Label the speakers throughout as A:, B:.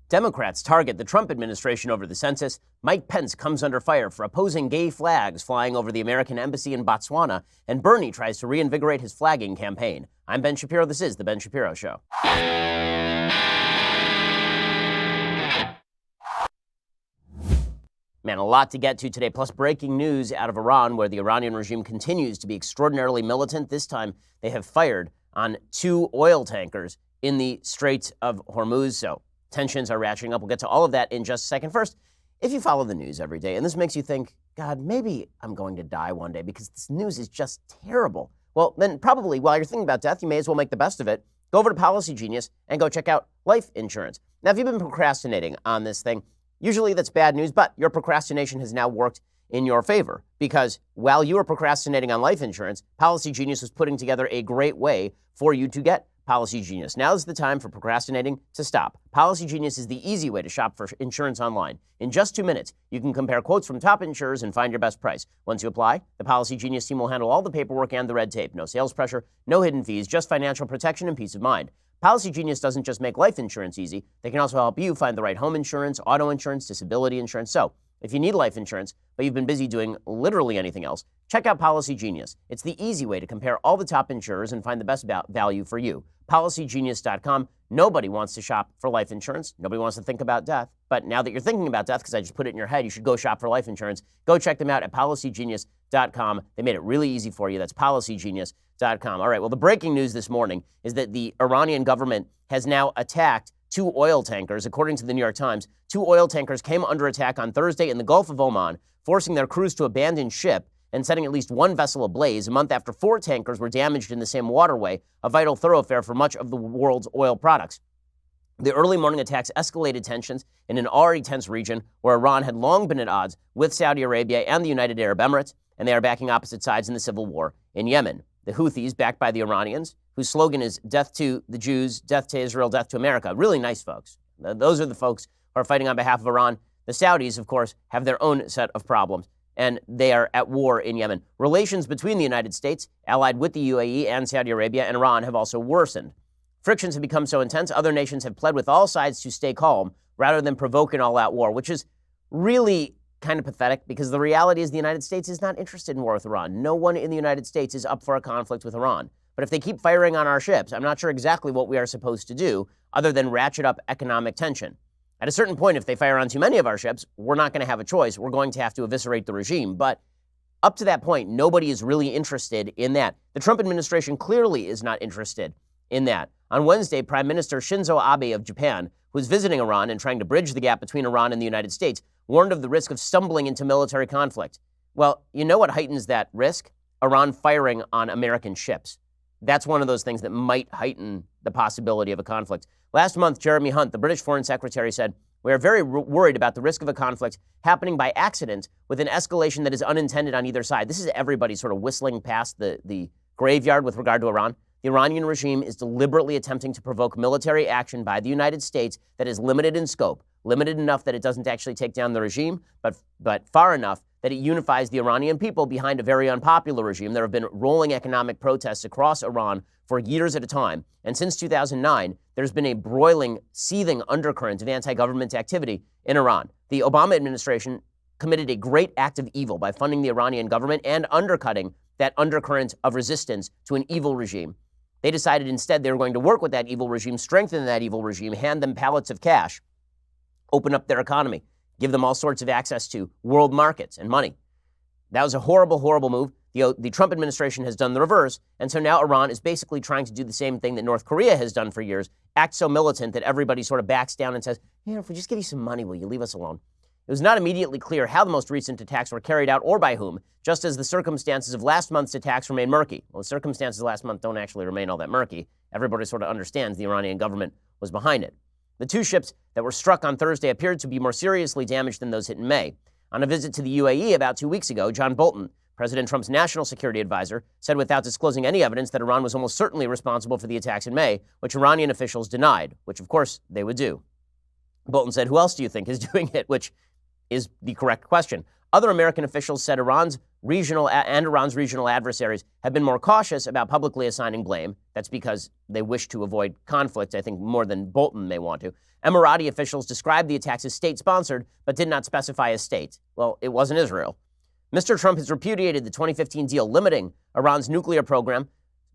A: Democrats target the Trump administration over the census. Mike Pence comes under fire for opposing gay flags flying over the American embassy in Botswana. And Bernie tries to reinvigorate his flagging campaign. I'm Ben Shapiro. This is The Ben Shapiro Show. Man, a lot to get to today, plus breaking news out of Iran, where the Iranian regime continues to be extraordinarily militant. This time, they have fired on 2 oil tankers in the Straits of Hormuz, so tensions are ratcheting up. We'll get to all of that in just a second. First, if you follow the news every day, and this makes you think, God, maybe I'm going to die one day because this news is just terrible, well, then probably while you're thinking about death, you may as well make the best of it. Go over to Policy Genius and go check out life insurance. Now, if you've been procrastinating on this thing, usually that's bad news, but your procrastination has now worked in your favor because while you were procrastinating on life insurance, Policy Genius was putting together a great way for you to get Policy Genius. Now is the time for procrastinating to stop. Policy Genius is the easy way to shop for insurance online. In just 2 minutes, you can compare quotes from top insurers and find your best price. Once you apply, the Policy Genius team will handle all the paperwork and the red tape. No sales pressure, no hidden fees, just financial protection and peace of mind. Policy Genius doesn't just make life insurance easy. They can also help you find the right home insurance, auto insurance, disability insurance. So, if you need life insurance, but you've been busy doing literally anything else, check out Policy Genius. It's the easy way to compare all the top insurers and find the best value for you. PolicyGenius.com. Nobody wants to shop for life insurance. Nobody wants to think about death. But now that you're thinking about death, because I just put it in your head, you should go shop for life insurance. Go check them out at PolicyGenius.com. They made it really easy for you. That's PolicyGenius.com. All right, well, the breaking news this morning is that the Iranian government has now attacked 2 oil tankers. According to the New York Times, 2 oil tankers came under attack on Thursday in the Gulf of Oman, forcing their crews to abandon ship and setting at least 1 vessel ablaze a month after 4 tankers were damaged in the same waterway, a vital thoroughfare for much of the world's oil products. The early morning attacks escalated tensions in an already tense region where Iran had long been at odds with Saudi Arabia and the United Arab Emirates, and they are backing opposite sides in the civil war in Yemen. The Houthis, backed by the Iranians, whose slogan is death to the Jews, death to Israel, death to America. Really nice folks. Those are the folks who are fighting on behalf of Iran. The Saudis, of course, have their own set of problems, and they are at war in Yemen. Relations between the United States, allied with the UAE and Saudi Arabia and Iran, have also worsened. Frictions have become so intense, other nations have pled with all sides to stay calm rather than provoke an all-out war, which is really kind of pathetic because the reality is the United States is not interested in war with Iran. No one in the United States is up for a conflict with Iran. But if they keep firing on our ships, I'm not sure exactly what we are supposed to do other than ratchet up economic tension. At a certain point, if they fire on too many of our ships, we're not going to have a choice. We're going to have to eviscerate the regime. But up to that point, nobody is really interested in that. The Trump administration clearly is not interested in that. On Wednesday, Prime Minister Shinzo Abe of Japan, who is visiting Iran and trying to bridge the gap between Iran and the United States, warned of the risk of stumbling into military conflict. Well, you know what heightens that risk? Iran firing on American ships. That's one of those things that might heighten the possibility of a conflict. Last month, Jeremy Hunt, the British Foreign Secretary, said, "We are very worried about the risk of a conflict happening by accident with an escalation that is unintended on either side." This is everybody sort of whistling past the graveyard with regard to Iran. The Iranian regime is deliberately attempting to provoke military action by the United States that is limited in scope, limited enough that it doesn't actually take down the regime, but far enough that it unifies the Iranian people behind a very unpopular regime. There have been rolling economic protests across Iran for years at a time. And since 2009, there's been a broiling, seething undercurrent of anti-government activity in Iran. The Obama administration committed a great act of evil by funding the Iranian government and undercutting that undercurrent of resistance to an evil regime. They decided instead they were going to work with that evil regime, strengthen that evil regime, hand them pallets of cash, open up their economy, give them all sorts of access to world markets and money. That was a horrible, horrible move. The Trump administration has done the reverse, and so now Iran is basically trying to do the same thing that North Korea has done for years, act so militant that everybody sort of backs down and says, if we just give you some money, will you leave us alone? It was not immediately clear how the most recent attacks were carried out or by whom, just as the circumstances of last month's attacks remain murky. Well, the circumstances of last month don't actually remain all that murky. Everybody sort of understands the Iranian government was behind it. The 2 ships that were struck on Thursday appeared to be more seriously damaged than those hit in May. On a visit to the UAE about 2 weeks ago, John Bolton, President Trump's national security advisor, said without disclosing any evidence that Iran was almost certainly responsible for the attacks in May, which Iranian officials denied, which of course they would do. Bolton said, "Who else do you think is doing it?" Which is the correct question. Other American officials said Iran's and Iran's regional adversaries have been more cautious about publicly assigning blame. That's because they wish to avoid conflict, I think, more than Bolton may want to. Emirati officials described the attacks as state-sponsored, but did not specify a state. Well, it wasn't Israel. Mr. Trump has repudiated the 2015 deal limiting Iran's nuclear program.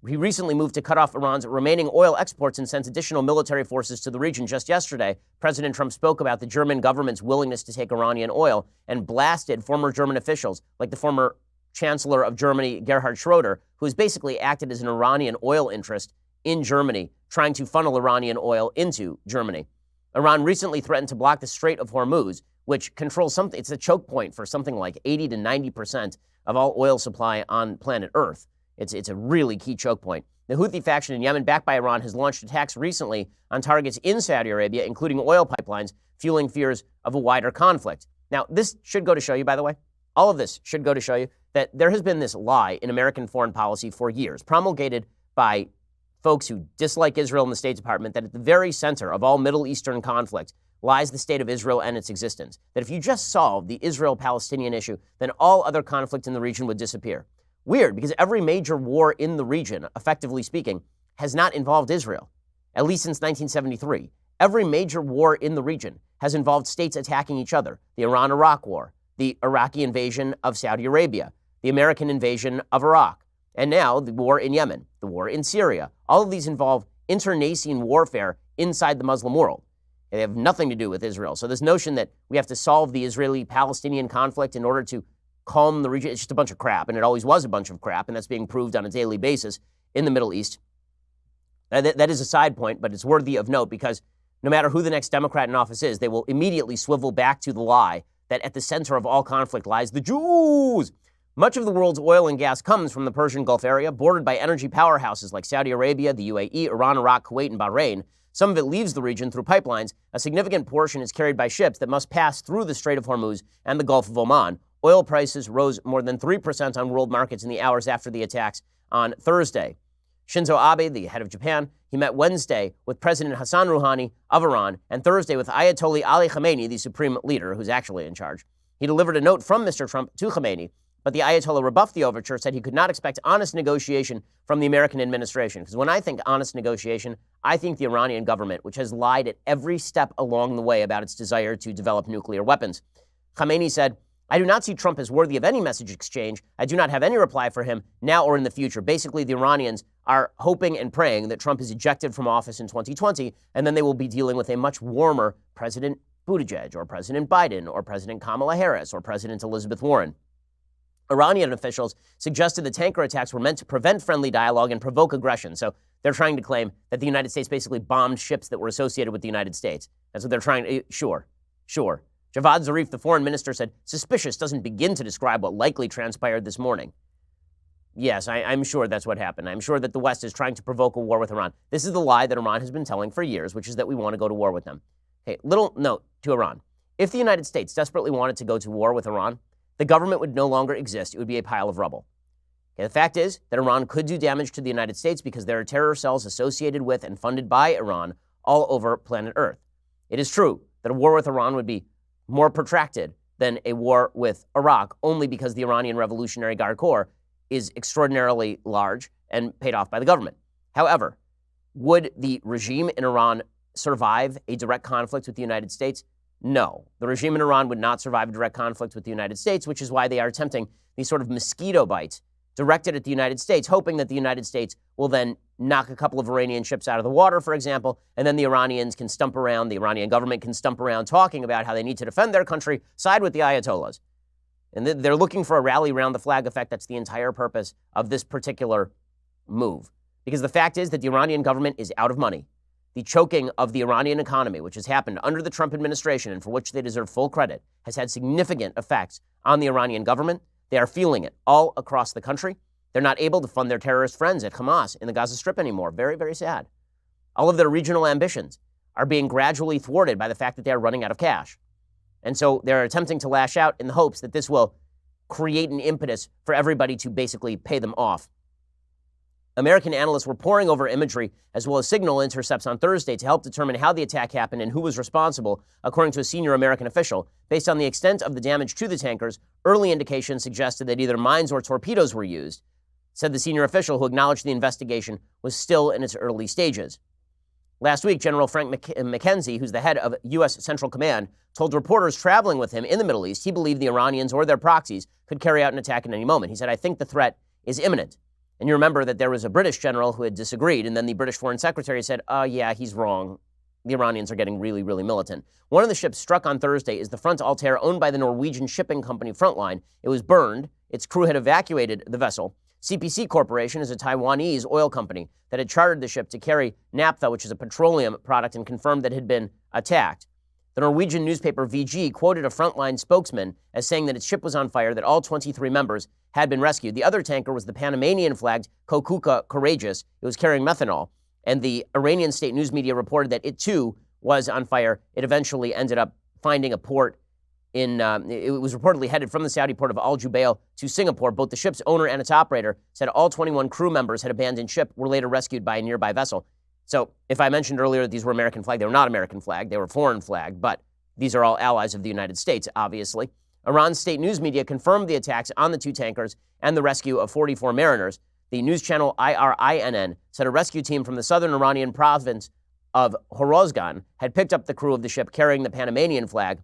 A: He recently moved to cut off Iran's remaining oil exports and sent additional military forces to the region. Just yesterday, President Trump spoke about the German government's willingness to take Iranian oil and blasted former German officials, like the former Chancellor of Germany, Gerhard Schroeder, who has basically acted as an Iranian oil interest in Germany, trying to funnel Iranian oil into Germany. Iran recently threatened to block the Strait of Hormuz, which controls something. It's a choke point for something like 80 to 90% of all oil supply on planet Earth. It's a really key choke point. The Houthi faction in Yemen, backed by Iran, has launched attacks recently on targets in Saudi Arabia, including oil pipelines, fueling fears of a wider conflict. Now, this should go to show you, by the way, all of this should go to show you that there has been this lie in American foreign policy for years, promulgated by folks who dislike Israel in the State Department, that at the very center of all Middle Eastern conflict lies the state of Israel and its existence. That if you just solve the Israel-Palestinian issue, then all other conflict in the region would disappear. Weird, because every major war in the region, effectively speaking, has not involved Israel, at least since 1973. Every major war in the region has involved states attacking each other. The Iran-Iraq War, the Iraqi invasion of Saudi Arabia, the American invasion of Iraq, and now the war in Yemen, the war in Syria. All of these involve internecine warfare inside the Muslim world. They have nothing to do with Israel. So this notion that we have to solve the Israeli-Palestinian conflict in order to calm the region, it's just a bunch of crap, and it always was a bunch of crap, and that's being proved on a daily basis in the Middle East. That is a side point, but it's worthy of note because no matter who the next Democrat in office is, they will immediately swivel back to the lie that at the center of all conflict lies the Jews. Much of the world's oil and gas comes from the Persian Gulf area, bordered by energy powerhouses like Saudi Arabia, the UAE, Iran, Iraq, Kuwait, and Bahrain. Some of it leaves the region through pipelines. A significant portion is carried by ships that must pass through the Strait of Hormuz and the Gulf of Oman. Oil prices rose more than 3% on world markets in the hours after the attacks on Thursday. Shinzo Abe, the head of Japan, he met Wednesday with President Hassan Rouhani of Iran and Thursday with Ayatollah Ali Khamenei, the supreme leader who's actually in charge. He delivered a note from Mr. Trump to Khamenei, but the Ayatollah rebuffed the overture, said he could not expect honest negotiation from the American administration. Because when I think honest negotiation, I think the Iranian government, which has lied at every step along the way about its desire to develop nuclear weapons. Khamenei said, "I do not see Trump as worthy of any message exchange. I do not have any reply for him now or in the future." Basically, the Iranians are hoping and praying that Trump is ejected from office in 2020, and then they will be dealing with a much warmer President Buttigieg or President Biden or President Kamala Harris or President Elizabeth Warren. Iranian officials suggested the tanker attacks were meant to prevent friendly dialogue and provoke aggression. So they're trying to claim that the United States basically bombed ships that were associated with the United States. That's what they're trying to, sure. Javad Zarif, the foreign minister, said, "Suspicious doesn't begin to describe what likely transpired this morning." Yes, I'm sure that's what happened. I'm sure that the West is trying to provoke a war with Iran. This is the lie that Iran has been telling for years, which is that we want to go to war with them. Okay, little note to Iran. If the United States desperately wanted to go to war with Iran, the government would no longer exist. It would be a pile of rubble. Okay, the fact is that Iran could do damage to the United States because there are terror cells associated with and funded by Iran all over planet Earth. It is true that a war with Iran would be more protracted than a war with Iraq, only because the Iranian Revolutionary Guard Corps is extraordinarily large and paid off by the government. However, would the regime in Iran survive a direct conflict with the United States? No. The regime in Iran would not survive a direct conflict with the United States, which is why they are attempting these sort of mosquito bites directed at the United States, hoping that the United States will then knock a couple of Iranian ships out of the water, for example, and then the Iranians can stump around, the Iranian government can stump around talking about how they need to defend their country, side with the Ayatollahs. And they're looking for a rally around the flag effect. That's the entire purpose of this particular move. Because the fact is that the Iranian government is out of money. The choking of the Iranian economy, which has happened under the Trump administration and for which they deserve full credit, has had significant effects on the Iranian government. They are feeling it all across the country. They're not able to fund their terrorist friends at Hamas in the Gaza Strip anymore. Very, very sad. All of their regional ambitions are being gradually thwarted by the fact that they are running out of cash. And so they're attempting to lash out in the hopes that this will create an impetus for everybody to basically pay them off. American analysts were poring over imagery as well as signal intercepts on Thursday to help determine how the attack happened and who was responsible, according to a senior American official. Based on the extent of the damage to the tankers, early indications suggested that either mines or torpedoes were used, said the senior official who acknowledged the investigation was still in its early stages. Last week, General Frank McKenzie, who's the head of U.S. Central Command, told reporters traveling with him in the Middle East he believed the Iranians or their proxies could carry out an attack at any moment. He said, "I think the threat is imminent." And you remember that there was a British general who had disagreed, and then the British Foreign Secretary said, yeah, he's wrong. The Iranians are getting really, really militant. One of the ships struck on Thursday is the Front Altair, owned by the Norwegian shipping company Frontline. It was burned. Its crew had evacuated the vessel. CPC Corporation is a Taiwanese oil company that had chartered the ship to carry naphtha, which is a petroleum product, and confirmed that it had been attacked. The Norwegian newspaper VG quoted a Frontline spokesman as saying that its ship was on fire, that all 23 members had been rescued. The other tanker was the Panamanian-flagged Kokuka Courageous. It was carrying methanol, and the Iranian state news media reported that it too was on fire. It eventually ended up finding a port it was reportedly headed from the Saudi port of Al Jubail to Singapore. Both the ship's owner and its operator said all 21 crew members had abandoned ship, were later rescued by a nearby vessel. So if I mentioned earlier that these were American flagged, they were not American flagged, they were foreign flagged, but these are all allies of the United States, obviously. Iran's state news media confirmed the attacks on the two tankers and the rescue of 44 mariners. The news channel IRINN said a rescue team from the southern Iranian province of Horozgan had picked up the crew of the ship carrying the Panamanian flag.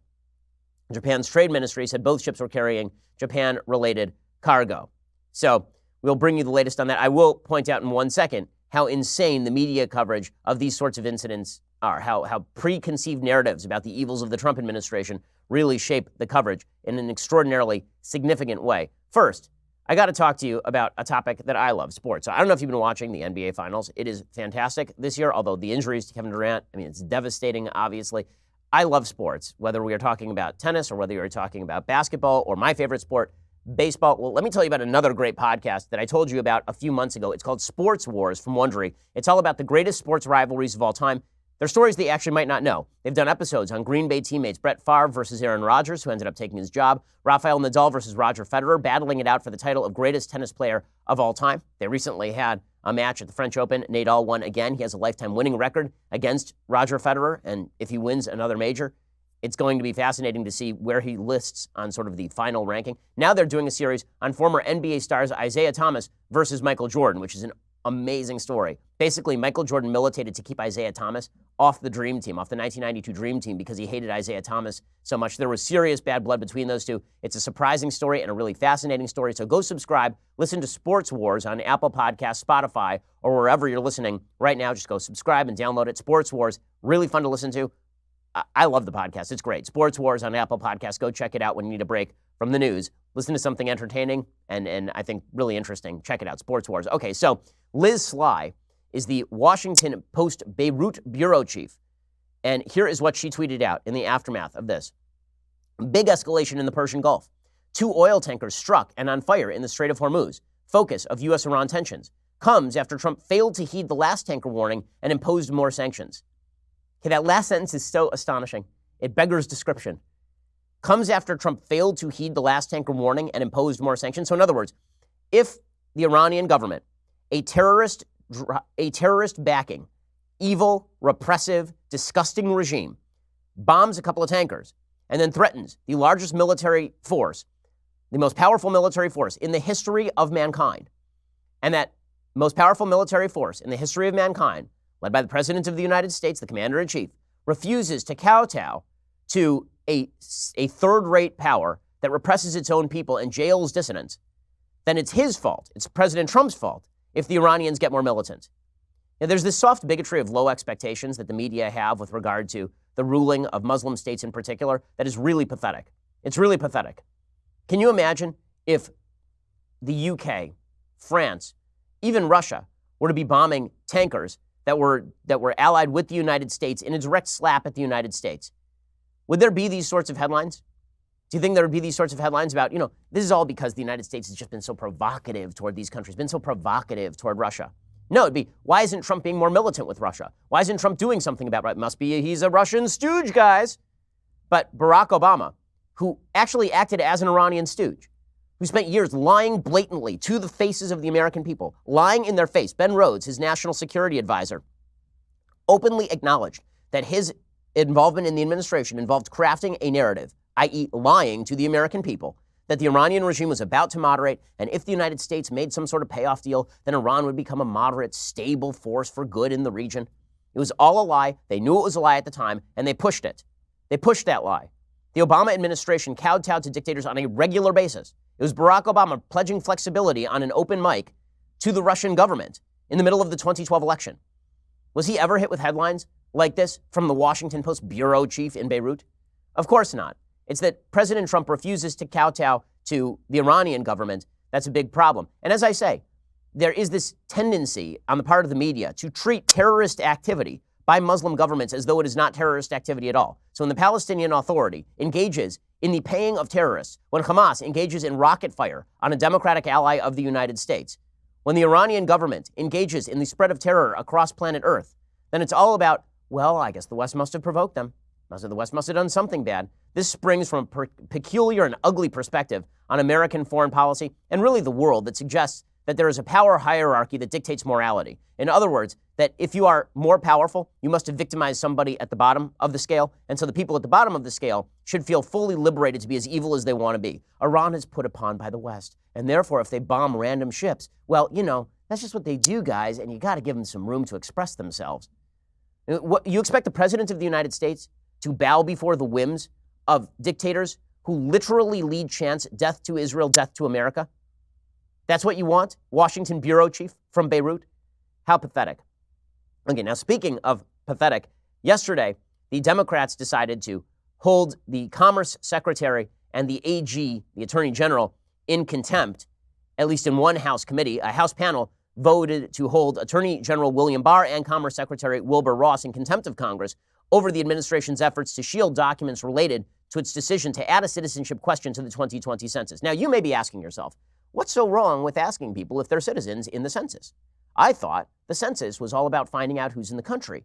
A: Japan's trade ministry said both ships were carrying Japan-related cargo. So we'll bring you the latest on that. I will point out in 1 second how insane the media coverage of these sorts of incidents are, how preconceived narratives about the evils of the Trump administration really shape the coverage in an extraordinarily significant way. First, I got to talk to you about a topic that I love, sports. So I don't know if you've been watching the NBA Finals. It is fantastic this year, although the injuries to Kevin Durant, it's devastating, obviously. I love sports, whether we are talking about tennis or whether you're talking about basketball or my favorite sport, baseball. Well, let me tell you about another great podcast that I told you about a few months ago. It's called Sports Wars from Wondery. It's all about the greatest sports rivalries of all time. They're stories that you actually might not know. They've done episodes on Green Bay teammates Brett Favre versus Aaron Rodgers, who ended up taking his job, Rafael Nadal versus Roger Federer, battling it out for the title of greatest tennis player of all time. They recently had a match at the French Open. Nadal won again. He has a lifetime winning record against Roger Federer, and if he wins another major, it's going to be fascinating to see where he lists on sort of the final ranking. Now they're doing a series on former NBA stars Isaiah Thomas versus Michael Jordan, which is an amazing story. Basically, Michael Jordan militated to keep Isaiah Thomas off the Dream Team, off the 1992 Dream Team, because he hated Isaiah Thomas so much. There was serious bad blood between those two. It's a surprising story and a really fascinating story. So go subscribe. Listen to Sports Wars on Apple Podcasts, Spotify, or wherever you're listening right now. Just go subscribe and download it. Sports Wars, really fun to listen to. I love the podcast. It's great. Sports Wars on Apple Podcasts. Go check it out when you need a break from the news. Listen to something entertaining and I think really interesting. Check it out. Sports Wars. Okay, so Liz Sly is the Washington Post Beirut bureau chief. And here is what she tweeted out in the aftermath of this. Big escalation in the Persian Gulf. 2 oil tankers struck and on fire in the Strait of Hormuz. Focus of U.S.-Iran tensions. Comes after Trump failed to heed the last tanker warning and imposed more sanctions. Okay, that last sentence is so astonishing. It beggars description. Comes after Trump failed to heed the last tanker warning and imposed more sanctions. So in other words, if the Iranian government, a terrorist backing, evil, repressive, disgusting regime, bombs a couple of tankers and then threatens the largest military force, the most powerful military force in the history of mankind, and that most powerful military force in the history of mankind, led by the President of the United States, the Commander-in-Chief, refuses to kowtow to a third-rate power that represses its own people and jails dissidents, then it's his fault. It's President Trump's fault if the Iranians get more militant. Now, there's this soft bigotry of low expectations that the media have with regard to the ruling of Muslim states in particular that is really pathetic. It's really pathetic. Can you imagine if the UK, France, even Russia were to be bombing tankers that were allied with the United States in a direct slap at the United States? Would there be these sorts of headlines? Do you think there would be these sorts of headlines about, this is all because the United States has just been so provocative toward these countries, been so provocative toward Russia? No, it'd be, why isn't Trump being more militant with Russia? Why isn't Trump doing something about it? Must be he's a Russian stooge, guys. But Barack Obama, who actually acted as an Iranian stooge, who spent years lying blatantly to the faces of the American people, lying in their face. Ben Rhodes, his national security advisor, openly acknowledged that his involvement in the administration involved crafting a narrative, i.e. lying to the American people, that the Iranian regime was about to moderate, and if the United States made some sort of payoff deal, then Iran would become a moderate, stable force for good in the region. It was all a lie. They knew it was a lie at the time, and they pushed it. They pushed that lie. The Obama administration kowtowed to dictators on a regular basis. It was Barack Obama pledging flexibility on an open mic to the Russian government in the middle of the 2012 election. Was he ever hit with headlines like this from the Washington Post bureau chief in Beirut? Of course not. It's that President Trump refuses to kowtow to the Iranian government. That's a big problem. And as I say, there is this tendency on the part of the media to treat terrorist activity by Muslim governments as though it is not terrorist activity at all. So when the Palestinian Authority engages in the paying of terrorists, when Hamas engages in rocket fire on a democratic ally of the United States, when the Iranian government engages in the spread of terror across planet Earth, then it's all about, well, I guess the West must have provoked them. The West must have done something bad. This springs from a peculiar and ugly perspective on American foreign policy and really the world that suggests that there is a power hierarchy that dictates morality. In other words, that if you are more powerful, you must have victimized somebody at the bottom of the scale. And so the people at the bottom of the scale should feel fully liberated to be as evil as they want to be. Iran is put upon by the West. And therefore, if they bomb random ships, well, that's just what they do, guys. And you got to give them some room to express themselves. You expect the president of the United States to bow before the whims of dictators who literally lead chants, death to Israel, death to America? That's what you want? Washington bureau chief from Beirut? How pathetic. Okay, now speaking of pathetic, yesterday, the Democrats decided to hold the Commerce Secretary and the AG, the Attorney General, in contempt, at least in one House committee. A House panel voted to hold Attorney General William Barr and Commerce Secretary Wilbur Ross in contempt of Congress over the administration's efforts to shield documents related to its decision to add a citizenship question to the 2020 census. Now, you may be asking yourself, what's so wrong with asking people if they're citizens in the census? I thought the census was all about finding out who's in the country.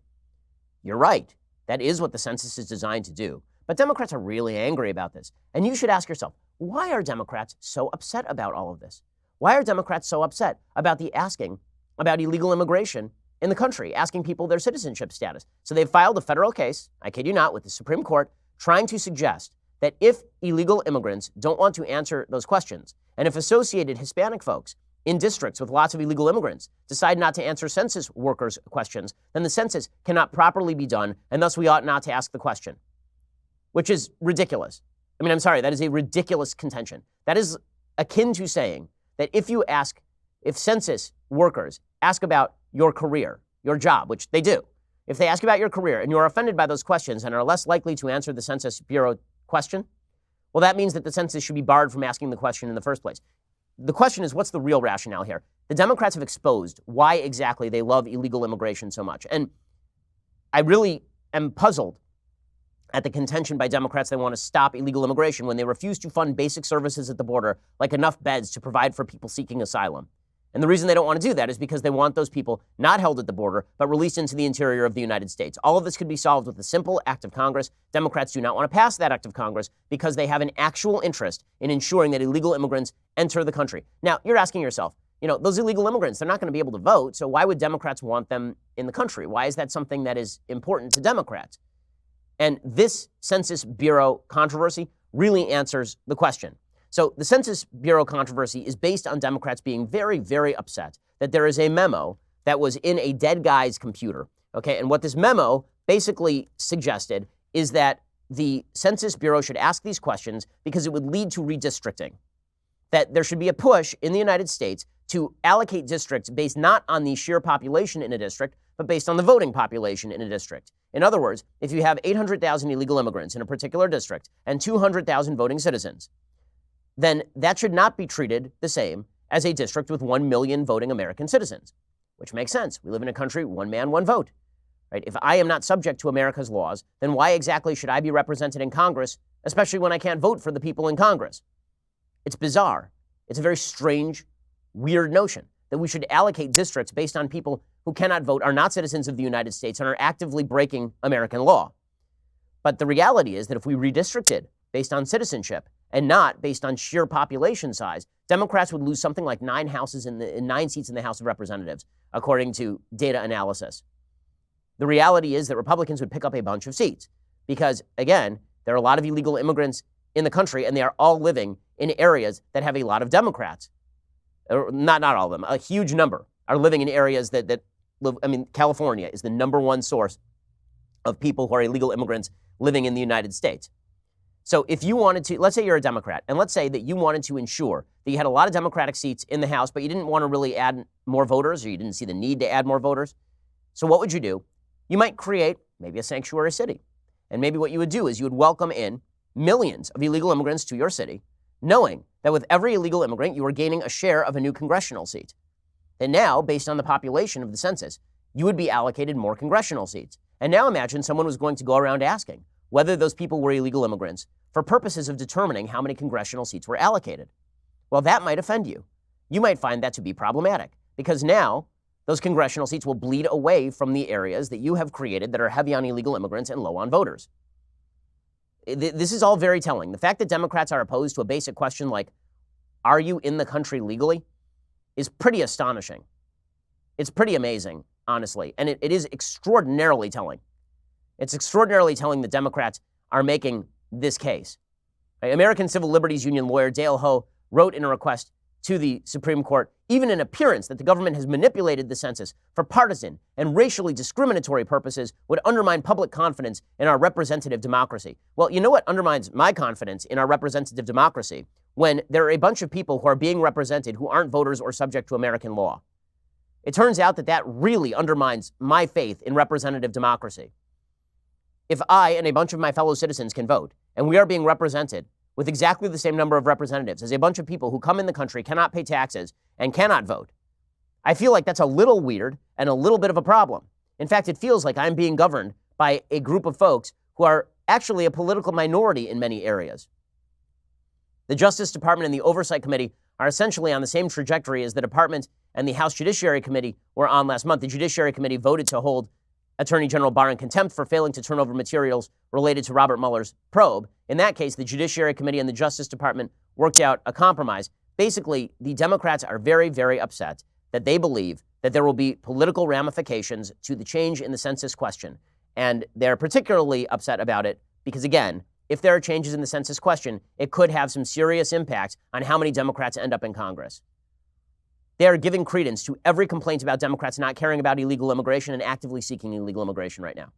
A: You're right. That is what the census is designed to do. But Democrats are really angry about this. And you should ask yourself, why are Democrats so upset about all of this? Why are Democrats so upset about the asking about illegal immigration in the country, asking people their citizenship status? So they've filed a federal case, I kid you not, with the Supreme Court, trying to suggest that if illegal immigrants don't want to answer those questions, and if associated Hispanic folks in districts with lots of illegal immigrants decide not to answer census workers' questions, then the census cannot properly be done, and thus we ought not to ask the question, which is ridiculous. I'm sorry, that is a ridiculous contention. That is akin to saying that if census workers ask about your career, your job, which they do, if they ask about your career and you're offended by those questions and are less likely to answer the Census Bureau question, well, that means that the census should be barred from asking the question in the first place. The question is, what's the real rationale here? The Democrats have exposed why exactly they love illegal immigration so much. And I really am puzzled at the contention by Democrats they want to stop illegal immigration when they refuse to fund basic services at the border, like enough beds to provide for people seeking asylum. And the reason they don't want to do that is because they want those people not held at the border, but released into the interior of the United States. All of this could be solved with a simple act of Congress. Democrats do not want to pass that act of Congress because they have an actual interest in ensuring that illegal immigrants enter the country. Now, you're asking yourself, those illegal immigrants, they're not going to be able to vote, so why would Democrats want them in the country? Why is that something that is important to Democrats? And this Census Bureau controversy really answers the question. So the Census Bureau controversy is based on Democrats being very, very upset that there is a memo that was in a dead guy's computer. Okay, and what this memo basically suggested is that the Census Bureau should ask these questions because it would lead to redistricting. That there should be a push in the United States to allocate districts based not on the sheer population in a district, but based on the voting population in a district. In other words, if you have 800,000 illegal immigrants in a particular district and 200,000 voting citizens, then that should not be treated the same as a district with 1 million voting American citizens, which makes sense. We live in a country, one man, one vote. Right? If I am not subject to America's laws, then why exactly should I be represented in Congress, especially when I can't vote for the people in Congress? It's bizarre. It's a very strange, weird notion that we should allocate districts based on people who cannot vote, are not citizens of the United States, and are actively breaking American law. But the reality is that if we redistricted based on citizenship and not based on sheer population size, Democrats would lose something like 9 seats in the House of Representatives, according to data analysis. The reality is that Republicans would pick up a bunch of seats because, again, there are a lot of illegal immigrants in the country, and they are all living in areas that have a lot of Democrats. Not all of them. A huge number are living in areas that live. I mean, California is the number one source of people who are illegal immigrants living in the United States. So if you wanted to, let's say you're a Democrat, and let's say that you wanted to ensure that you had a lot of Democratic seats in the House, but you didn't want to really add more voters, or you didn't see the need to add more voters. So what would you do? You might create maybe a sanctuary city. And maybe what you would do is you would welcome in millions of illegal immigrants to your city, knowing that with every illegal immigrant, you are gaining a share of a new congressional seat. And now, based on the population of the census, you would be allocated more congressional seats. And now imagine someone was going to go around asking whether those people were illegal immigrants for purposes of determining how many congressional seats were allocated. Well, that might offend you. You might find that to be problematic because now those congressional seats will bleed away from the areas that you have created that are heavy on illegal immigrants and low on voters. This is all very telling. The fact that Democrats are opposed to a basic question like, are you in the country legally, is pretty astonishing. It's pretty amazing, honestly, and it is extraordinarily telling. It's extraordinarily telling that Democrats are making this case. American Civil Liberties Union lawyer Dale Ho wrote in a request to the Supreme Court, even an appearance that the government has manipulated the census for partisan and racially discriminatory purposes would undermine public confidence in our representative democracy. Well, you know what undermines my confidence in our representative democracy? When there are a bunch of people who are being represented who aren't voters or subject to American law. It turns out that really undermines my faith in representative democracy. If I and a bunch of my fellow citizens can vote, and we are being represented with exactly the same number of representatives as a bunch of people who come in the country, cannot pay taxes, and cannot vote, I feel like that's a little weird and a little bit of a problem. In fact, it feels like I'm being governed by a group of folks who are actually a political minority in many areas. The Justice Department and the Oversight Committee are essentially on the same trajectory as the Department and the House Judiciary Committee were on last month. The Judiciary Committee voted to hold Attorney General Barr in contempt for failing to turn over materials related to Robert Mueller's probe. In that case, the Judiciary Committee and the Justice Department worked out a compromise. Basically, the Democrats are very, very upset that they believe that there will be political ramifications to the change in the census question. And they're particularly upset about it because, again, if there are changes in the census question, it could have some serious impact on how many Democrats end up in Congress. They are giving credence to every complaint about Democrats not caring about illegal immigration and actively seeking illegal immigration right now.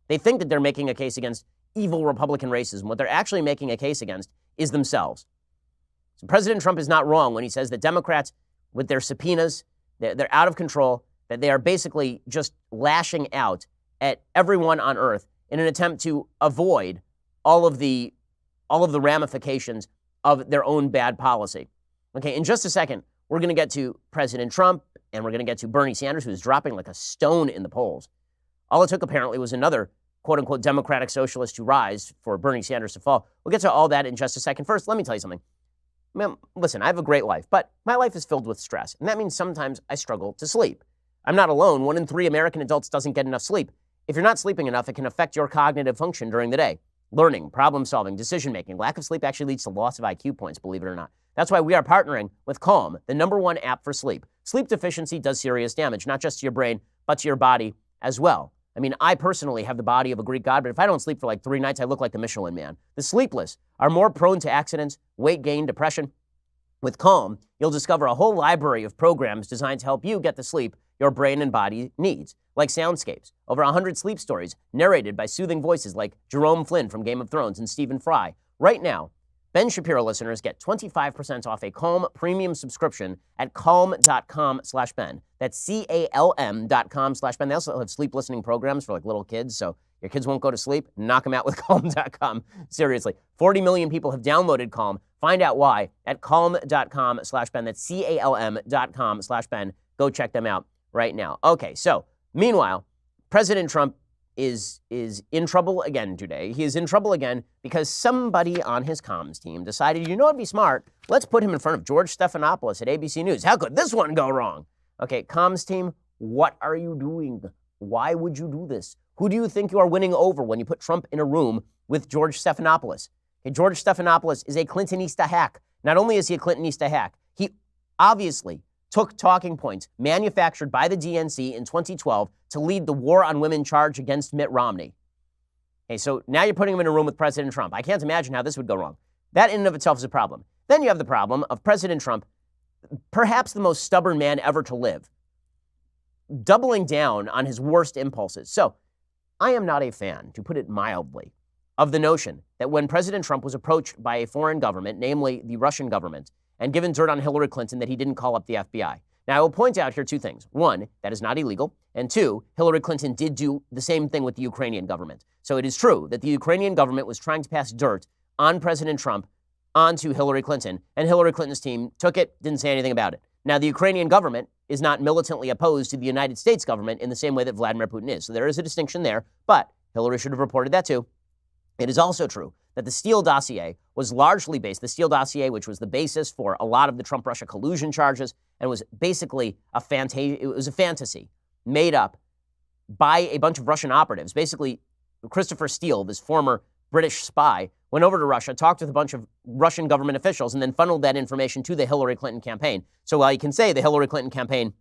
A: They think that they're making a case against evil Republican racism. What they're actually making a case against is themselves. So President Trump is not wrong when he says that Democrats, with their subpoenas, they're out of control, that they are basically just lashing out at everyone on earth in an attempt to avoid all of the ramifications of their own bad policy. Okay, in just a second, we're going to get to President Trump, and we're going to get to Bernie Sanders, who's dropping like a stone in the polls. All it took, apparently, was another quote-unquote Democratic socialist to rise for Bernie Sanders to fall. We'll get to all that in just a second. First, let me tell you something. Man, listen, I have a great life, but my life is filled with stress, and that means sometimes I struggle to sleep. I'm not alone. 1 in 3 American adults doesn't get enough sleep. If you're not sleeping enough, it can affect your cognitive function during the day. Learning, problem-solving, decision-making. Lack of sleep actually leads to loss of IQ points, believe it or not. That's why we are partnering with Calm, the #1 app for sleep. Sleep deficiency does serious damage, not just to your brain, but to your body as well. I mean, I personally have the body of a Greek god, but if I don't sleep for like 3 nights, I look like the Michelin Man. The sleepless are more prone to accidents, weight gain, depression. With Calm, you'll discover a whole library of programs designed to help you get the sleep your brain and body needs, like soundscapes, over 100 sleep stories narrated by soothing voices like Jerome Flynn from Game of Thrones and Stephen Fry. Right now, Ben Shapiro listeners get 25% off a Calm premium subscription at calm.com/Ben. That's CALM.com/Ben. They also have sleep listening programs for like little kids, so your kids won't go to sleep. Knock them out with calm.com. Seriously. 40 million people have downloaded Calm. Find out why at calm.com/Ben. That's CALM.com/Ben. Go check them out right now. Okay, so meanwhile, President Trump is in trouble again today. He is in trouble again because somebody on his comms team decided, you know what'd be smart? Let's put him in front of George Stephanopoulos at ABC News. How could this one go wrong? Okay, comms team, what are you doing? Why would you do this? Who do you think you are winning over when you put Trump in a room with George Stephanopoulos? Okay, George Stephanopoulos is a Clintonista hack. Not only is he a Clintonista hack, he obviously took talking points manufactured by the DNC in 2012 to lead the war on women charge against Mitt Romney. Okay, so now you're putting him in a room with President Trump. I can't imagine how this would go wrong. That in and of itself is a problem. Then you have the problem of President Trump, perhaps the most stubborn man ever to live, doubling down on his worst impulses. So I am not a fan, to put it mildly, of the notion that when President Trump was approached by a foreign government, namely the Russian government, and given dirt on Hillary Clinton, that he didn't call up the FBI. Now, I will point out here two things. One, that is not illegal. And two, Hillary Clinton did do the same thing with the Ukrainian government. So it is true that the Ukrainian government was trying to pass dirt on President Trump onto Hillary Clinton, and Hillary Clinton's team took it, didn't say anything about it. Now, the Ukrainian government is not militantly opposed to the United States government in the same way that Vladimir Putin is. So there is a distinction there, but Hillary should have reported that too. It is also true that the Steele dossier was largely based, the Steele dossier, which was the basis for a lot of the Trump-Russia collusion charges, and was basically a fantasy made up by a bunch of Russian operatives. Basically, Christopher Steele, this former British spy, went over to Russia, talked with a bunch of Russian government officials, and then funneled that information to the Hillary Clinton campaign. So while you can say the Hillary Clinton campaign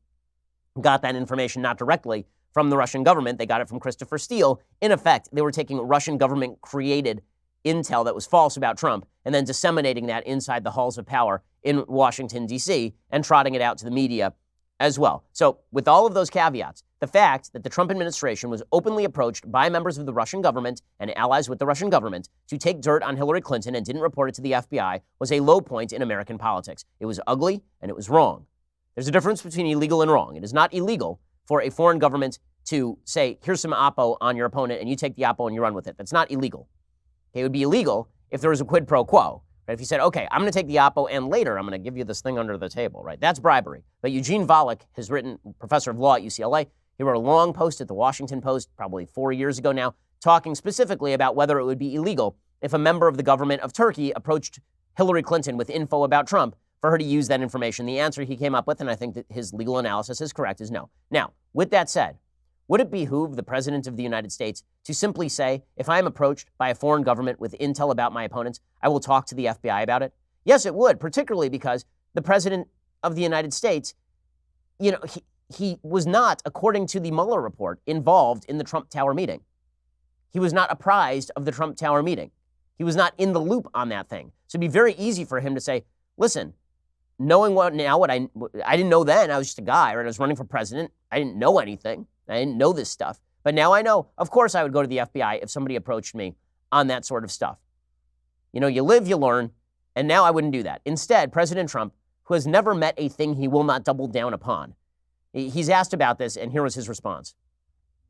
A: got that information not directly from the Russian government, they got it from Christopher Steele. In effect, they were taking Russian government-created intel that was false about Trump and then disseminating that inside the halls of power in Washington, D.C., and trotting it out to the media as well. So with all of those caveats, the fact that the Trump administration was openly approached by members of the Russian government and allies with the Russian government to take dirt on Hillary Clinton and didn't report it to the FBI was a low point in American politics. It was ugly and it was wrong. There's a difference between illegal and wrong. It is not illegal for a foreign government to say, here's some oppo on your opponent and you take the oppo and you run with it. That's not illegal. It would be illegal if there was a quid pro quo. Right? If you said, okay, I'm going to take the oppo and later I'm going to give you this thing under the table, right? That's bribery. But Eugene Volokh has written, professor of law at UCLA, he wrote a long post at the Washington Post probably 4 years ago now, talking specifically about whether it would be illegal if a member of the government of Turkey approached Hillary Clinton with info about Trump for her to use that information. The answer he came up with, and I think that his legal analysis is correct, is no. Now, with that said, would it behoove the President of the United States to simply say, if I am approached by a foreign government with intel about my opponents, I will talk to the FBI about it? Yes, it would, particularly because the President of the United States, he was not, according to the Mueller report, involved in the Trump Tower meeting. He was not apprised of the Trump Tower meeting. He was not in the loop on that thing. So it'd be very easy for him to say, listen, knowing what I didn't know then, I was just a guy, right? I was running for president. I didn't know anything. I didn't know this stuff. But now I know, of course I would go to the FBI if somebody approached me on that sort of stuff. You live, you learn, and now I wouldn't do that. Instead, President Trump, who has never met a thing he will not double down upon, he's asked about this, and here was his response.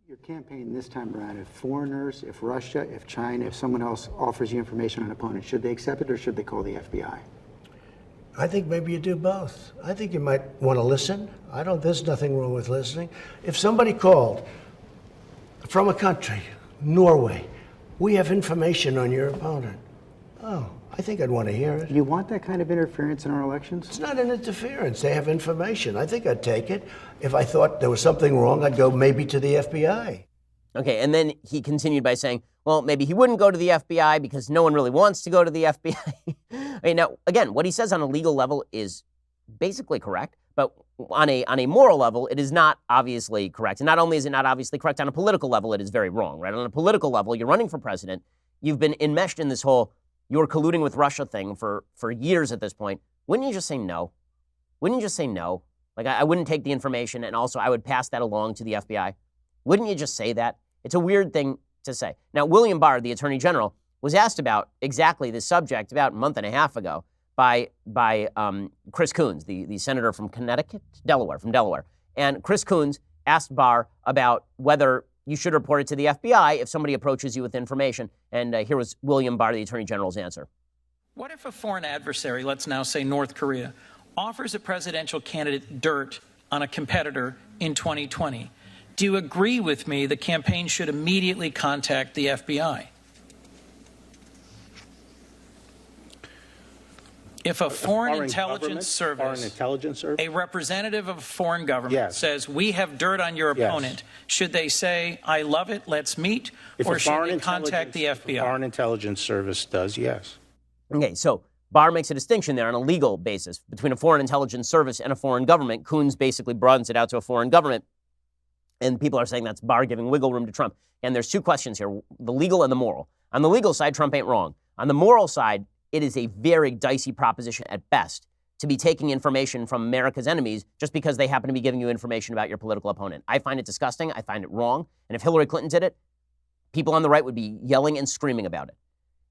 B: Your campaign this time around, if foreigners, if Russia, if China, if someone else offers you information on an opponent, should they accept it or should they call the FBI?
C: I think maybe you do both. I think you might want to listen. There's nothing wrong with listening. If somebody called from a country, Norway, we have information on your opponent. Oh, I think I'd want to hear it.
B: You want that kind of interference in our elections?
C: It's not an interference. They have information. I think I'd take it. If I thought there was something wrong, I'd go maybe to the FBI.
A: Okay, and then he continued by saying, well, maybe he wouldn't go to the FBI because no one really wants to go to the FBI. Now, again, what he says on a legal level is basically correct, but on a moral level, it is not obviously correct. And not only is it not obviously correct, on a political level, it is very wrong, right? On a political level, you're running for president. You've been enmeshed in this whole you're colluding with Russia thing for years at this point. Wouldn't you just say no? Wouldn't you just say no? Like, I wouldn't take the information, and also I would pass that along to the FBI. Wouldn't you just say that? It's a weird thing to say. Now, William Barr, the Attorney General, was asked about exactly this subject about a month and a half ago by Chris Coons, the senator from Delaware. And Chris Coons asked Barr about whether you should report it to the FBI if somebody approaches you with information. And here was William Barr, the Attorney General's answer.
D: What if a foreign adversary, let's now say North Korea, offers a presidential candidate dirt on a competitor in 2020? Do you agree with me the campaign should immediately contact the FBI? If a foreign
E: government,
D: intelligence service, a representative of a foreign government
E: Yes.
D: says, we have dirt on your
E: Yes.
D: opponent, should they say, I love it, let's meet, or should they contact the
E: If a
D: FBI?
E: foreign intelligence service does, yes.
A: Okay, so Barr makes a distinction there on a legal basis between a foreign intelligence service and a foreign government. Coons basically broadens it out to a foreign government. And people are saying that's Barr giving wiggle room to Trump. And there's two questions here, the legal and the moral. On the legal side, Trump ain't wrong. On the moral side, it is a very dicey proposition at best to be taking information from America's enemies just because they happen to be giving you information about your political opponent. I find it disgusting. I find it wrong. And if Hillary Clinton did it, people on the right would be yelling and screaming about it.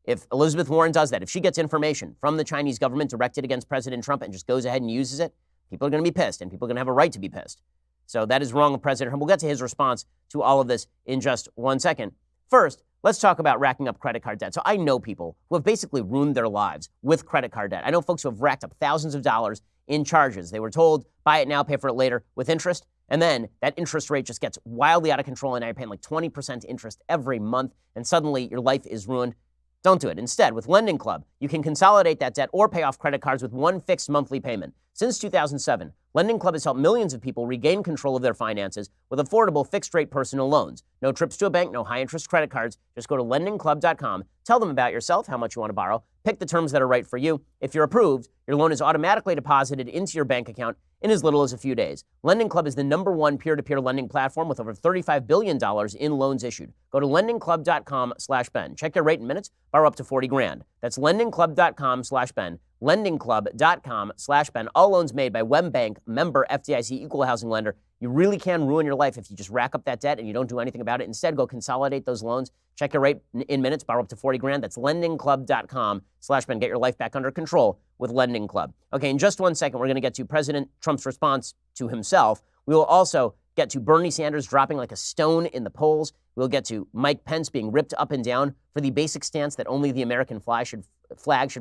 A: If Elizabeth Warren does that, if she gets information from the Chinese government directed against President Trump and just goes ahead and uses it, people are going to be pissed, and people are going to have a right to be pissed. So that is wrong of President Trump. We'll get to his response to all of this in just 1 second. First, let's talk about racking up credit card debt. So I know people who have basically ruined their lives with credit card debt. I know folks who have racked up thousands of dollars in charges. They were told, buy it now, pay for it later with interest. And then that interest rate just gets wildly out of control, and now you're paying like 20% interest every month, and suddenly your life is ruined. Don't do it. Instead, with Lending Club, you can consolidate that debt or pay off credit cards with one fixed monthly payment. Since 2007, Lending Club has helped millions of people regain control of their finances with affordable fixed-rate personal loans. No trips to a bank, no high-interest credit cards. Just go to lendingclub.com, tell them about yourself, how much you want to borrow, pick the terms that are right for you. If you're approved, your loan is automatically deposited into your bank account in as little as a few days. Lending Club is the #1 peer-to-peer lending platform with over $35 billion in loans issued. Go to lendingclub.com/Ben. Check your rate in minutes, borrow up to 40 grand. That's lendingclub.com/Ben. lendingclub.com/Ben. All loans made by WebBank, member FDIC, equal housing lender. You really can ruin your life if you just rack up that debt and you don't do anything about it. Instead, go consolidate those loans. Check your rate in minutes, borrow up to 40 grand. That's lendingclub.com/Ben. Get your life back under control with Lending Club. Okay, in just 1 second, we're going to get to President Trump's response to himself. We will also get to Bernie Sanders dropping like a stone in the polls. We'll get to Mike Pence being ripped up and down for the basic stance that only the American flag should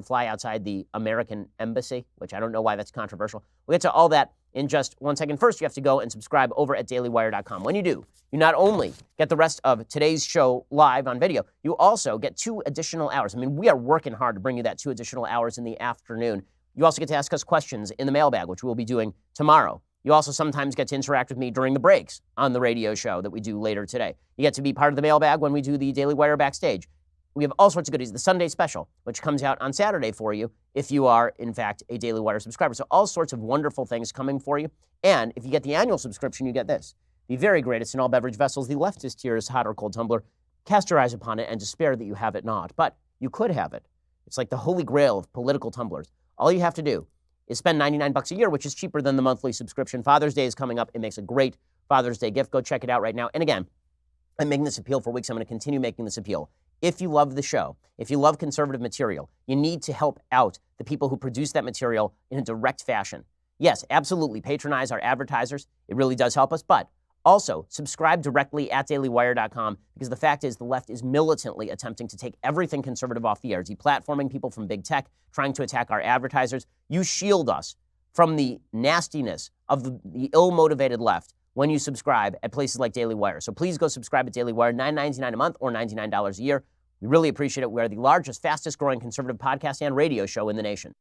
A: fly outside the American embassy, which I don't know why that's controversial. We'll get to all that in just 1 second. First, you have to go and subscribe over at dailywire.com. When you do, you not only get the rest of today's show live on video, you also get 2 additional hours. I mean, we are working hard to bring you that 2 additional hours in the afternoon. You also get to ask us questions in the mailbag, which we'll be doing tomorrow. You also sometimes get to interact with me during the breaks on the radio show that we do later today. You get to be part of the mailbag when we do the Daily Wire Backstage. We have all sorts of goodies. The Sunday special, which comes out on Saturday for you if you are, in fact, a Daily Wire subscriber. So all sorts of wonderful things coming for you. And if you get the annual subscription, you get this. The very greatest in all beverage vessels, the leftist tears hot or cold tumbler. Cast your eyes upon it and despair that you have it not. But you could have it. It's like the holy grail of political tumblers. All you have to do is spend $99 a year, which is cheaper than the monthly subscription. Father's Day is coming up. It makes a great Father's Day gift. Go check it out right now. And again, I'm making this appeal for weeks. I'm going to continue making this appeal. If you love the show, if you love conservative material, you need to help out the people who produce that material in a direct fashion. Yes, absolutely, patronize our advertisers. It really does help us. But also, subscribe directly at dailywire.com, because the fact is the left is militantly attempting to take everything conservative off the air, deplatforming people from big tech, trying to attack our advertisers. You shield us from the nastiness of the ill-motivated left when you subscribe at places like Daily Wire. So please go subscribe at Daily Wire, $9.99 a month or $99 a year. We really appreciate it. We are the largest, fastest-growing conservative podcast and radio show in the nation.